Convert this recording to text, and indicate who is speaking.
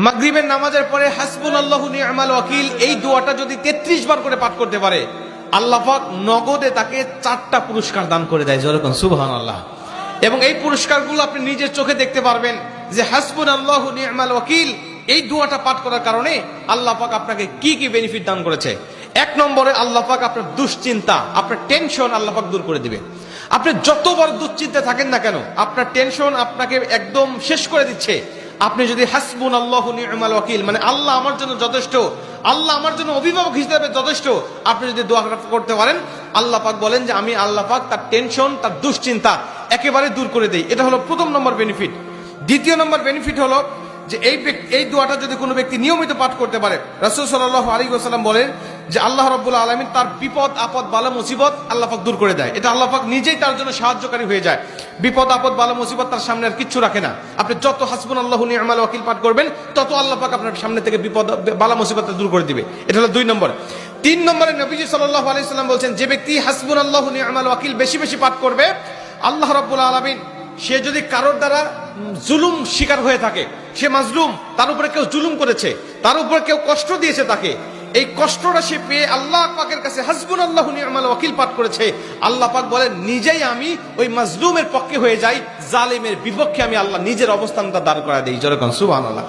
Speaker 1: মাগরিবের নামাজের পরে হাসবুনাল্লাহু নি'মাল ওয়াকিল এই দোয়াটা যদি 33 বার করে পাঠ করতে পারে, আল্লাহ পাক নগদে তাকে 4টা পুরস্কার দান করে দেয়। যেরকম সুবহানাল্লাহ। এবং এই পুরস্কারগুলো আপনি নিজের চোখে দেখতে পারবেন যে হাসবুনাল্লাহু নি'মাল ওয়াকিল এই দোয়াটা পাঠ করার কারণে আল্লাহ পাক আপনাকে কি কি বেনিফিট দান করেছে। 1 নম্বরে আল্লাহ পাক আপনার দুশ্চিন্তা, আপনার টেনশন আল্লাহ পাক দূর করে দিবে। আপনি যত বড় দুশ্চিন্তা থাকেন না কেন, আপনার টেনশন আপনাকে একদম শেষ করে দিচ্ছে। আপনি যদি হাসবুনাল্লাহু নি'মাল ওয়াকিল মানে আল্লাহ আমার জন্য যথেষ্ট, আল্লাহ আমার জন্য অভিভাবক হিসেবে যথেষ্ট, আপনি যদি দোয়া করতে পারেন, আল্লাহ পাক বলেন যে আমি আল্লাহ পাক তার টেনশন, তার দুশ্চিন্তা একেবারে দূর করে দেই। এটা হলো প্রথম নম্বর বেনিফিট। দ্বিতীয় নম্বর বেনিফিট হলো যে এই দোয়াটা যদি কোনো ব্যক্তি নিয়মিত পাঠ করতে পারে, রাসূল সাল্লাল্লাহু আলাইহি ওয়াসাল্লাম বলেন যে আল্লাহ রাব্বুল আলামিন তার বিপদ আপদ বালা মুসিবত আল্লাহ পাক দূর করে দেয়। এটা আল্লাহ পাক নিজেই তার জন্য সাহায্যকারী হয়ে যায়। বিপদ আপদ বালা মুসিবত তার সামনে আর কিচ্ছু রাখে না। আপনি যত হাসবুনাল্লাহু নি'মাল ওয়াকিল পাঠ করবেন, তত আল্লাহ পাক আপনার সামনে থেকে বিপদ বালা মুসিবত দূর করে দিবে। এটা হলো 2 নম্বর। 3 নম্বরে নবীজি সাল্লাল্লাহু আলাইহি ওয়াসাল্লাম বলেন যে ব্যক্তি হাসবুনাল্লাহু নি'মাল ওয়াকিল বেশি বেশি পাঠ করবে, আল্লাহ রাব্বুল আলামিন সে যদি কারোর দ্বারা জুলুম শিকার হয়ে থাকে, সে মাজলুম, তার উপরে কেউ জুলুম করেছে, তার উপরে কেউ কষ্ট দিয়েছে, তাকে এই কষ্টটা সে পেয়ে আল্লাহ পাকের কাছে হাসবুনাল্লাহু নি'মাল ওয়াকিল পাঠ করেছে, আল্লাহ পাক বলেন নিজেই আমি ওই মাজলুমের পক্ষে হয়ে যাই, জালেমের বিপক্ষে আমি আল্লাহ নিজের অবস্থানটা দাঁড় করা দেই। যেরকম সুবহানাল্লাহ।